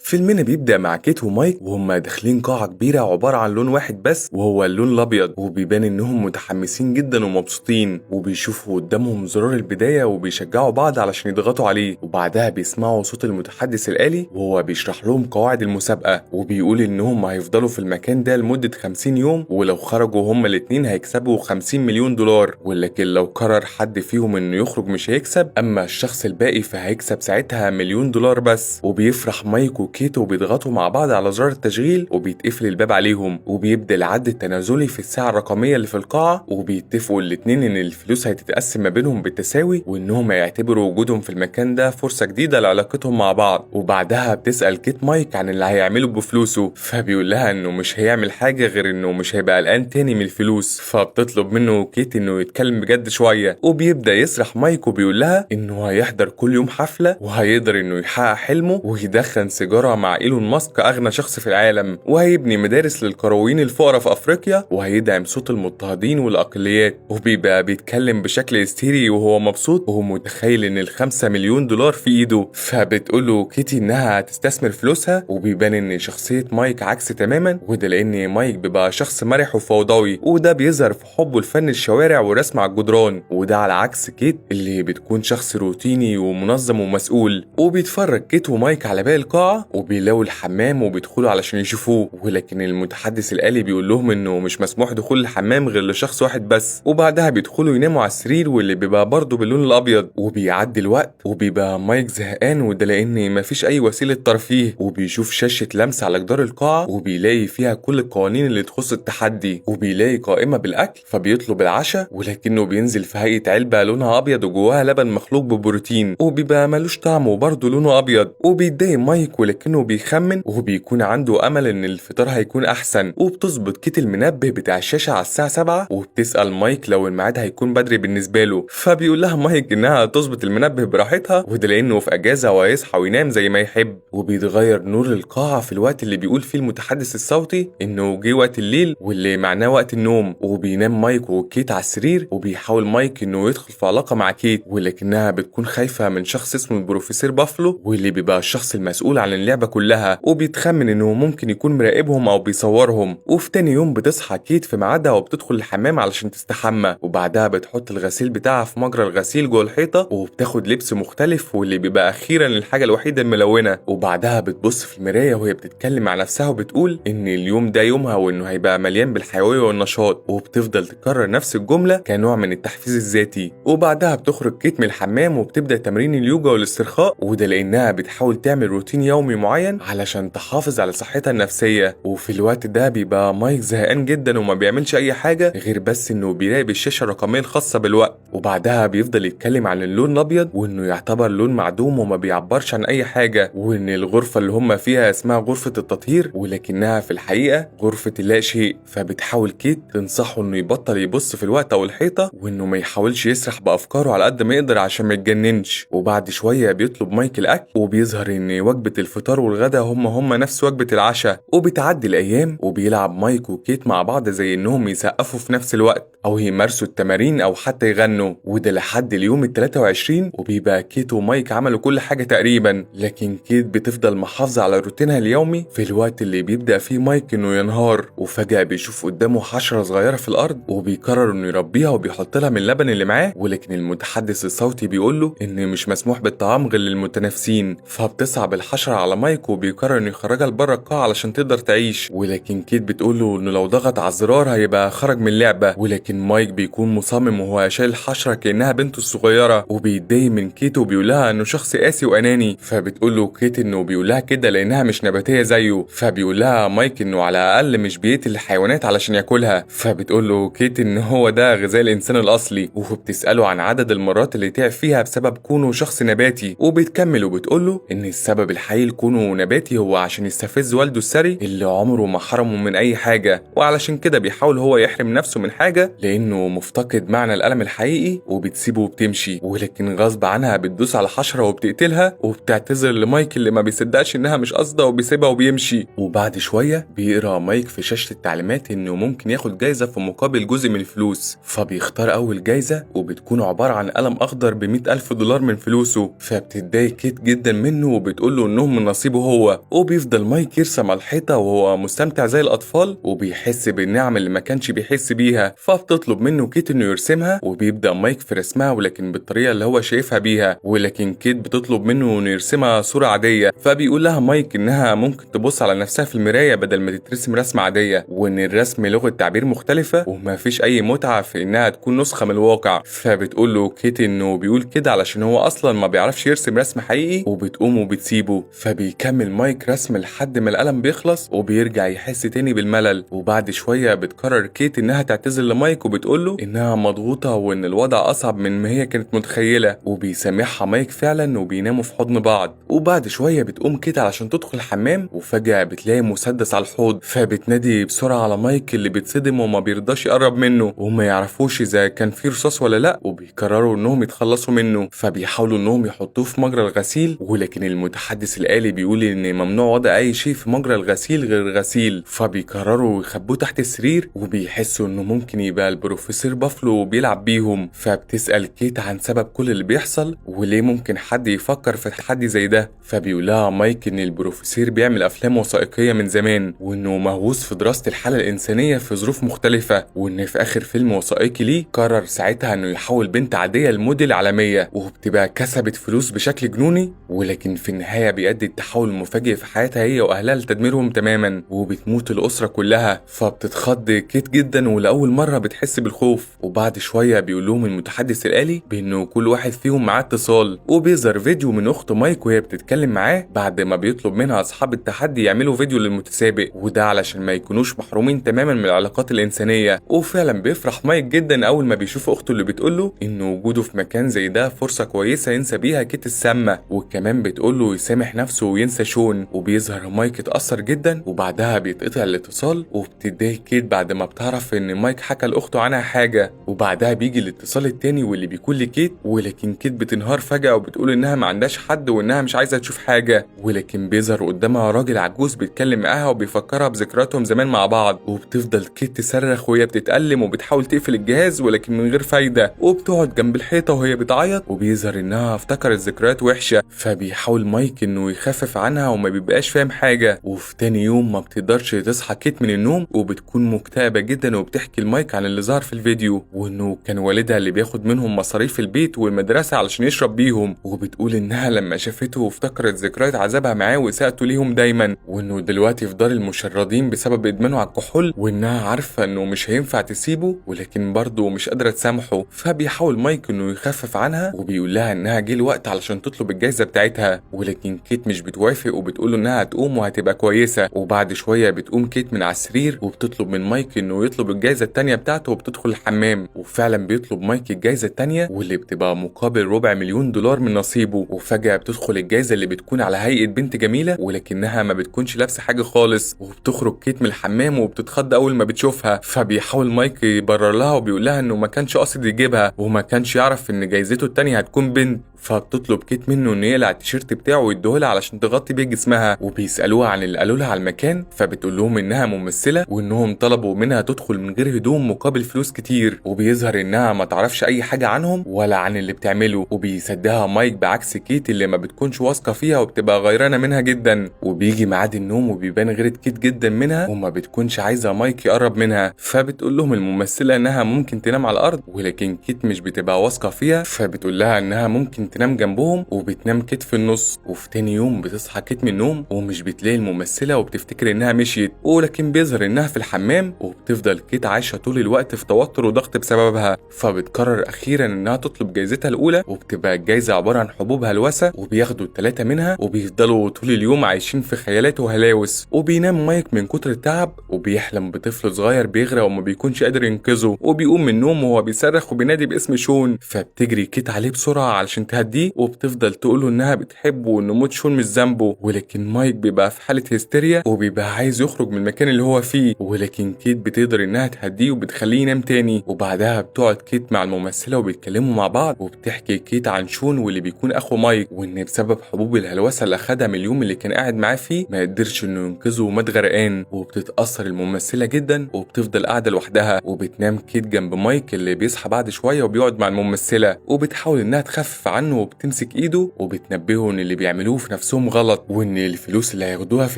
فيلمنا بيبدأ مع كيت ومايك وهما داخلين قاعة كبيرة عبارة عن لون واحد بس وهو اللون الأبيض، وبيبان إنهم متحمسين جدا ومبسوطين، وبيشوفوا قدامهم زرار البداية وبيشجعوا بعض علشان يضغطوا عليه. وبعدها بيسمعوا صوت المتحدث الآلي وهو بيشرح لهم قواعد المسابقة، وبيقول إنهم هيفضلوا في المكان ده لمدة 50 يوم، ولو خرجوا هما الاتنين هيكسبوا 50 مليون دولار، ولكن لو قرر حد فيهم إنه يخرج مش هيكسب، أما الشخص الباقي فهيكسب ساعتها مليون دولار بس. وبيفرح مايك وكيت وبيضغطوا مع بعض على زرار التشغيل وبيتقفل الباب عليهم، وبيبدأ العد التنازلي في الساعة الرقمية اللي في القاعة، وبيتفقوا الاتنين إن الفلوس هتتقسم ما بينهم بالتساوي، وإنهم هيعتبروا وجودهم في المكان ده فرصة جديدة لعلاقتهم مع بعض. وبعدها بتسأل كيت مايك عن اللي هيعمله بفلوسه، فبيقول لها إنه مش هيعمل حاجة غير إنه مش هيبقى قلقان تاني من الفلوس، فبتطلب منه كيت إنه يتكلم بجد شوية. وبيبدأ يسرح مايك وبيقول لها إنه هيحضر كل يوم حفلة وهيقدر إنه يحقق حلمه ويدخن سيجارة مع إيلون ماسك أغنى شخص في العالم، وهيبني مدارس للقرويين الفقراء في أفريقيا، وهيدعم صوت المضطهدين والأقليات. وبيبقى بيتكلم بشكل هستيري وهو مبسوط وهو متخيل إن ال5 مليون دولار في إيده. فبتقوله كيتي إنها هتستثمر فلوسها، وبيبان إن شخصية مايك عكس تماما، وده لأن مايك بيبقى شخص مرح وفوضوي، وده بيظهر في حبه لفن الشوارع ورسم على الجدران، وده على عكس كيت اللي بتكون شخص روتيني ومنظم ومسؤول. وبيتفرج كيت ومايك على باقي القاعة وبيلاقوا الحمام وبيدخلوا علشان يشوفوه، ولكن المتحدث الآلي بيقول لهم إنه مش مسموح دخول الحمام غير لشخص واحد بس. وبعدها بيدخلوا يناموا على السرير واللي بيبقى برضه باللون الأبيض. وبيعدي الوقت وبيبقى مايك زهقان، وده لأن مفيش أي وسيلة ترفيه، وبيشوف شاشة لمس على جدار القاعة وبيلاقي فيها كل القوانين اللي تخص التحدي، وبيلاقي قائمة بالأكل فبيطلب العشاء، ولكنه بينزل في هيئة علبة لونها أبيض وجواها لبن مخلوق ببروتين، وبيبقى ملوش طعم وبرضه لونه أبيض. وبيتضايق مايك ولكنه بيخمن وبيكون عنده أمل إن الفطار هيكون أحسن. وبتظبط كيت المنبه بتاع الشاشة على الساعة 7، وبتسأل مايك لو الميعاد هيكون بدري بالنسبة له، فبيقول لها مايك إنها تظبط المنبه براحتها، وده لأنه في أجازة وهيصحى وينام زي ما يحب. وبيتغير نور القاعة في الوقت اللي بيقول فيه المتحدث الصوتي إنه جه وقت الليل واللي معناه وقت النوم. وبينام مايك وكيت على السرير، وبيحاول مايك إنه يدخل في علاقة مع كيت، ولكنها بتكون خايفة من شخص اسمه البروفيسور بافلو، واللي بيبقى الشخص المسؤول عن اللعبة كلها، وبيتخمن إنه ممكن يكون مراقبهم أو بيصورهم. وفي تاني يوم بتصحى كيت في ميعادها وبتدخل الحمام علشان تستحمى، وبعدها بتحط الغسيل بتاعها في مجرى الغسيل جوه الحيطة، وبتاخد لبس مختلف واللي بيبقى أخيرا الحاجة الوحيدة الملونة. وبعدها بتبص في المراية وهي بتتكلم مع نفسها وبتقول إن اليوم ده يومها وإنه هيبقى مليان بالحيوية والنشاط، وبتفضل تكرر نفس الجملة كنوع من التحفيز الذاتي. وبعدها بتخرج كيت من الحمام وبتبدأ تمرين اليوجا والاسترخاء، وده لأنها بتحاول تعمل روتين يومي معين علشان تحافظ على صحتها النفسية. وفي الوقت ده بيبقى مايك زهقان جدا وما بيعملش أي حاجة غير بس إنه بيراقب الشاشة الرقمية الخاصة بالوقت. وبعدها بيفضل يتكلم عن اللون الأبيض وإنه يعتبر لون معدوم وما بيعبرش عن أي حاجة، وإن الغرفة اللي هم فيها اسمها غرفة التطهير ولكنها في الحقيقة غرفة اللا شيء. فبتحاول كيت تنصحه إنه يبطل يبص في الوقت أو الحيطة، وإنه ما يحاولش يسرح بأفكاره على قد ما يقدر عشان ما يتجننش. وبعد شوية بيطلب مايك الأكل، وبيظهر إن وجبة الفطار والغدا هم نفس وجبة العشاء. وبتعدي الأيام وبيلعب مايك وكيت مع بعض زي إنهم يسقفوا في نفس الوقت أو يمارسوا التمارين أو حتى يغنوا، وده لحد اليوم ال23. وبيبقى كيت ومايك عملوا كل حاجة تقريبا، لكن كيت بتفضل محافظة على روتينها اليومي في الوقت اللي بيبدأ فيه مايك إنه ينهار. وفجأة بيشوف قدامه حشرة صغيرة في الأرض، وبيقرر إنه يربيها وبيحط لها من اللبن اللي معاه، ولكن المتحدث الصوتي بيقول له إن مش مسموح بالطعام غير للمتنافسين. فبتصعب الحشرة على مايك وبيقرر إنه يخرجها لبره القاعة علشان تقدر تعيش، ولكن كيت بتقول له إنه لو ضغط على الزرار هيبقى خرج من اللعبة. ولكن مايك بيكون مصمم وهو شايل الحشرة كأنها بنته الصغيرة، وبيتضايق من كيت وبيقول لها إنه شخص قاسي وأناني. فبتقول له كيت إنه بيقول لها كده لأنها مش نباتية زيه، فبيقول لها مايك إنه على الأقل مش بيقتل الحيوانات علشان ياكلها. فبتقول له كيت إن هو ده غذاء الإنسان الأصلي، وبتسأله عن عدد المرات اللي تعب فيها بسبب كونه شخص نباتي. وبتكمل وبتقول له إن السبب الحقيقي لكونه نباتي هو عشان يستفز والده الثري اللي عمره ما حرمه من أي حاجة، وعلشان كده بيحاول هو يحرم نفسه من حاجة لأنه مفتقد معنى الألم الحقيقي. وبتسيبه وبتمشي، ولكن غصب عنها بتدوس على حشرة وبتقتلها، وبتعتذر لمايك اللي ما بيصدقش إنها مش قصده وبيسيبها وبيمشي. وبعد شوية بيقرأ مايك في شاشة التعليمات إنه ممكن ياخد جايزة في مقابل جزء من الفلوس، فبيختار أول جايزة وبتكون عبارة عن قلم أخضر ب100,000 دولار من فلوسه. فبتتضايق كيت جدا منه وبتقول له إنهم نصيبه هو. وبيفضل مايك يرسم على الحيطة وهو مستمتع زي الأطفال، وبيحس بالنعم اللي ما كانش بيحس بيها. فبتطلب منه كيت إنه يرسمها، وبيبدأ مايك في رسمها ولكن بالطريقة اللي هو شايفها بيها. ولكن كيت بتطلب منه إنه يرسمها صورة عادية. فبيقول لها مايك إنها ممكن تبص على نفسها في المراية بدل ما تترسم رسمة عادية، وإن الرسم لغة تعبير مختلفة وما فيش أي متعة في إنها تكون نسخة من الواقع. فبتقول له كيت إنه بيقول كده علشان هو أصلا ما بيعرفش يرسم رسم حقيقي، وبتقوم وبتسيبه. فبيكمل مايك رسم لحد ما القلم بيخلص وبيرجع يحس تاني بالملل. وبعد شوية بتقرر كيت إنها تعتذر لمايك وبتقول له إنها مضغوطة وإن الوضع أصعب من ما هي كانت متخيلة، وبيسامحها مايك فعلا وبيناموا في حضن بعض. وبعد شوية بتقوم كيت علشان تدخل الحمام، وفجأة بتلاقي مسدس على الحوض. فبتنادي بسرعة على مايك اللي بيتصدم وما بيرضاش يقرب منه، وما يعرفوش إذا كان فيه رصاص ولا لأ، وبيقرروا إنهم يتخلصوا منه. فبيحاولوا إنهم يحطوه في مجرى الغسيل، ولكن المتحدث الآلي بيقول إن ممنوع وضع أي شيء في مجرى الغسيل غير غسيل. فبيقرروا يخبوه تحت السرير، وبيحسوا إنه ممكن يبقى البروفيسور بافلو بيلعب بيهم. فبتسأل كيت عن سبب كل اللي بيحصل وليه ممكن حد يفكر في تحدي زي ده. فبيقول لها مايك إن البروفيسور بيعمل أفلام وثائقية من زمان، وإنه مهووس في دراسة الحالة الإنسانية في ظروف مختلفة، وإن في آخر فيلم وثائقي ليه قرر ساعتها إنه يحول بنت عادية لموديل عالمية، وبتبقى كسبت فلوس بشكل جنوني. ولكن في النهاية بيؤدي التحول المفاجئ في حياتها هي وأهلها لتدميرهم تماما، وبتموت الأسرة كلها. فبتتخض كيت جدا ولأول مرة بتحس بالخوف. وبعد شوية بيقول لهم المتحدث الآلي بإنه كل واحد فيهم معاه اتصال، وبيظهر فيديو من أخت مايك وهي بتتكلم معاه بعد ما بيطلب منها أصحاب التحدي يعملوا فيديو للمتسابق، وده علشان ما يكونوش محرومين تماما من العلاقات الإنسانية. وفعلا بيفرح مايك جدا أول ما بيشوف أخته اللي بتقوله إن وجوده في مكان زي ده فرصة كويسة ينسى بيها كيت السامة، وكمان بتقوله يسامح نفسه وينسى شون. وبيظهر مايك اتأثر جدا، وبعدها بيتقطع الاتصال. وبتضايق كيت بعد ما بتعرف إن مايك حكى لأخته عنها حاجة. وبعدها بيجي الاتصال التاني واللي بيكون لكيت، ولكن كيت بتنهار فجأة وبتقول إنها ما عندهاش حد وإنها مش عايزة تشوف حاجة. ولكن بيظهر قدامها راجل عجوز بيتكلم معاها وبيفكرها بذكرياتهم زمان مع بعض. وبتفضل كيت تصرخ وهي بتتألم وبتحاول تقفل الجهاز ولكن من غير فايدة، وبتقعد جنب الحيطة وهي بتعيط. وبيظهر إنها افتكرت ذكريات وحشة. فبيحاول مايك إنه يخفف عنها وما بيبقاش فاهم حاجة. وفي تاني يوم ما بتقدرش تصحى كيت من النوم، وبتكون مكتئبة جدا وبتحكي لمايك عن اللي ظهر في الفيديو، وإنه كان والدها اللي بياخد منهم مصاريف البيت والمدرسة علشان يشرب بيهم. وبتقول إنها لما شافته وافتكرت ذكريات عذابها معاه وإساءته ليهم دايما، وإنه دلوقتي في دار المشردين بسبب إدمانه على الكحول، وإنها عارفة إنه مش هينفع تسيبه ولكن برضه مش قادرة تسامحه. فبيحاول مايك إنه يخفف عنها، وبيقول لها إنها جه الوقت علشان تطلب الجايزة بتاعتها. ولكن كيت مش بتوافق وبتقول له إنها هتقوم وهتبقى كويسة. وبعد شوية بتقوم كيت من على السرير وبتطلب من مايك إنه يطلب الجايزة التانية بتاعته، وبتدخل الحمام. وفعلا بيطلب مايك الجايزة التانية واللي بتبقى مقابل $250,000 من نصيبه. وفجأة بتدخل الجايزة اللي بتكون على هيئة بنت جميلة ولكنها ما بتكونش لابسة حاجة خالص. وبتخرج كيت من الحمام وبتتخض أول ما بتشوفها. فبيحاول مايك يبرر لها وبيقول لها إنه ما كانش قاصد يجيبها وما كانش يعرف إن جايزته التانية هتكون بنت. فبتطلب كيت منه انه يقلع التيشيرت بتاعه ويديهولها علشان تغطي بيه جسمها. وبيسالوها عن اللي قالوا لها على المكان، فبتقول لهم انها ممثله وانهم طلبوا منها تدخل من غير هدوم مقابل فلوس كتير. وبيظهر انها ما تعرفش اي حاجه عنهم ولا عن اللي بتعمله. وبيصدقها مايك بعكس كيت اللي ما بتكونش واثقه فيها وبتبقى غيرانه منها جدا. وبيجي ميعاد النوم وبيبان غيرة كيت جدا منها وما بتكونش عايزه مايك يقرب منها. فبتقول لهم الممثله انها ممكن تنام على الارض، ولكن كيت مش بتبقى واثقه فيها. فبتقول لها انها ممكن تنام جنبهم، وبتنام كيت في النص. وفي تاني يوم بتصحى كيت من النوم ومش بتلاقي الممثله وبتفتكر انها مشيت، ولكن بيظهر انها في الحمام. وبتفضل كيت عايشه طول الوقت في توتر وضغط بسببها. فبتقرر اخيرا انها تطلب جايزتها الاولى، وبتبقى الجايزه عباره عن حبوب هلوسه، وبياخدوا ال3 منها وبيفضلوا طول اليوم عايشين في خيالات وهلاوس. وبينام مايك من كتر التعب وبيحلم بطفل صغير بيغرق وما بيكونش قادر ينقذه، وبيقوم من النوم وهو بيصرخ وبينادي باسم شون. فبتجري كيت عليه بسرعه علشان تهديه، وبتفضل تقوله انها بتحبه وان موت شون مش ذنبه. ولكن مايك بيبقى في حاله هستيريا وبيبقى عايز يخرج من المكان اللي هو فيه، ولكن كيت بتقدر انها تهديه وبتخليه ينام تاني. وبعدها بتقعد كيت مع الممثله وبيتكلموا مع بعض، وبتحكي كيت عن شون واللي بيكون اخو مايك، وان بسبب حبوب الهلوسه اللي اخدها من اليوم اللي كان قاعد معاه فيه ما قدرش انه ينقذه ومات غرقان. وبتتاثر الممثله جدا وبتفضل قاعده لوحدها. وبتنام كيت جنب مايك اللي بيصحى بعد شويه وبيقعد مع الممثله، وبتحاول انها تخفف عنه عنه وبتمسك ايده وبتنبهه ان اللي بيعملوه في نفسهم غلط، وان الفلوس اللي هياخدوها في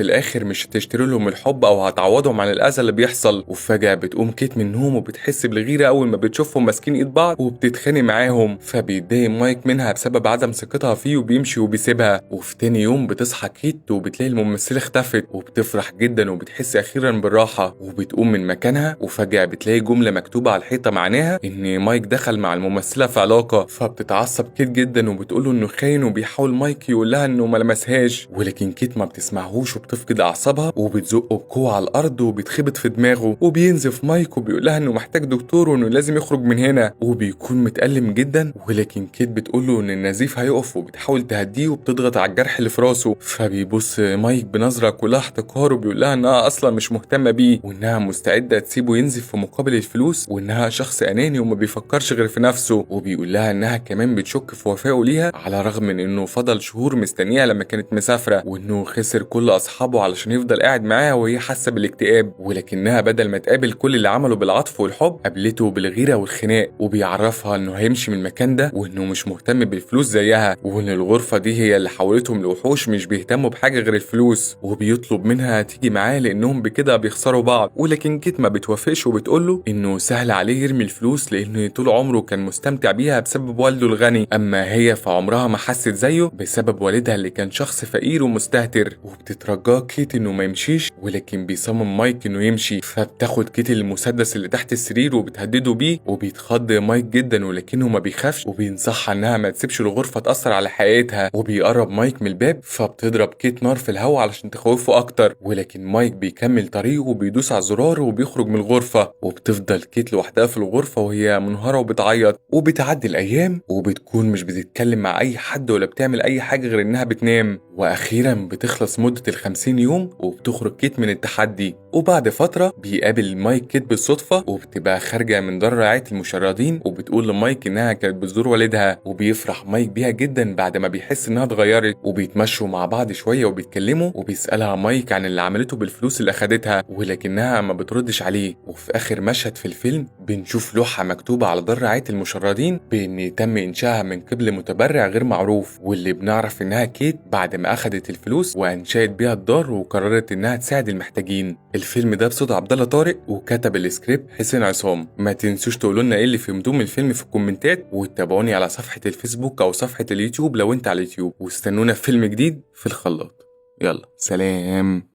الاخر مش هتشتري لهم الحب او هتعوضهم عن الاذى اللي بيحصل. وفجأة بتقوم كيت من النوم وبتحس بالغيرة اول ما بتشوفهم ماسكين ايد بعض وبتتخانق معاهم، فبيتضايق مايك منها بسبب عدم ثقتها فيه وبيمشي وبيسيبها. وفي تاني يوم بتصحى كيت وبتلاقي الممثلة اختفت وبتفرح جدا وبتحس اخيرا بالراحة، وبتقوم من مكانها وفجأة بتلاقي جملة مكتوبة على الحيطة معناها ان مايك دخل مع الممثلة في علاقة. فبتتعصب كيت جدا وبتقوله انه خاين، وبيحاول مايك يقول لها انه ما لمسهاش، ولكن كيت ما بتسمعهوش وبتفقد اعصابها وبتزقه بقوة على الارض وبتخبط في دماغه. وبينزف مايك وبيقول لها انه محتاج دكتور وانه لازم يخرج من هنا، وبيكون متألم جدا، ولكن كيت بتقوله ان النزيف هيقف وبتحاول تهديه وبتضغط على الجرح اللي في راسه. فبيبص مايك بنظرة كلها احتقار وبيقول لها انها اصلا مش مهتمة بيه، وانها مستعدة تسيبه ينزف في مقابل الفلوس، وانها شخص اناني وما بيفكرش غير في نفسه. وبيقول لها انها كمان بتشك في وفائه ليها على الرغم من انه فضل شهور مستنيها لما كانت مسافرة، وانه خسر كل اصحابه علشان يفضل قاعد معاها وهي حاسة بالاكتئاب، ولكنها بدل ما تقابل كل اللي عمله بالعطف والحب قابلته بالغيرة والخناق. وبيعرفها انه هيمشي من المكان ده وانه مش مهتم بالفلوس زيها، وان الغرفة دي هي اللي حولتهم لوحوش مش بيهتموا بحاجة غير الفلوس. وبيطلب منها تيجي معاه لانهم بكده بيخسروا بعض، ولكن كيت ما بتوافقش وبتقوله انه سهل عليه يرمي الفلوس لانه طول عمره كان مستمتع بيها بسبب والده الغني، اما هي فعمرها ما حست زيه بسبب والدها اللي كان شخص فقير ومستهتر. وبتترجاه كيت انه ما يمشيش، ولكن بيصمم مايك انه يمشي. فبتاخد كيت المسدس اللي تحت السرير وبتهدده بيه، وبيتخض مايك جدا ولكنه ما بيخافش، وبينصحها انها ما تسيبش الغرفة تأثر على حياتها. وبيقرب مايك من الباب فبتضرب كيت نار في الهواء علشان تخوفه اكتر، ولكن مايك بيكمل طريقه وبيدوس على الزرار وبيخرج من الغرفة. وبتفضل كيت لوحدها في الغرفة وهي منهارة وبتعيط. وبتعدي الايام وبتكون مش بتتكلم مع اي حد ولا بتعمل اي حاجة غير انها بتنام. واخيرا بتخلص مدة ال50 يوم وبتخرج كيت من التحدي. وبعد فترة بيقابل مايك كيت بالصدفة وبتبقى خارجة من دار رعاية المشردين، وبتقول لمايك انها كانت بتزور والدها، وبيفرح مايك بيها جدا بعد ما بيحس انها اتغيرت. وبيتمشوا مع بعض شوية وبيتكلموا، وبيسألها مايك عن اللي عملته بالفلوس اللي اخدتها ولكنها ما بتردش عليه. وفي اخر مشهد في الفيلم بنشوف لوحة مكتوبة على دار رعاية المشردين بان تم انشائها من قبل متبرع غير معروف، واللي بنعرف انها كيت بعد ما اخدت الفلوس وانشأت بيها الدار وقررت انها تساعد المحتاجين. الفيلم ده بصوت عبد الله طارق وكتب السكريبت حسين عصام. ما تنسوش تقولوا لنا ايه اللي فهمتوه من الفيلم في الكومنتات، وتتابعوني على صفحة الفيسبوك او صفحة اليوتيوب لو انت على اليوتيوب، واستنونا في فيلم جديد في الخلاط. يلا سلام.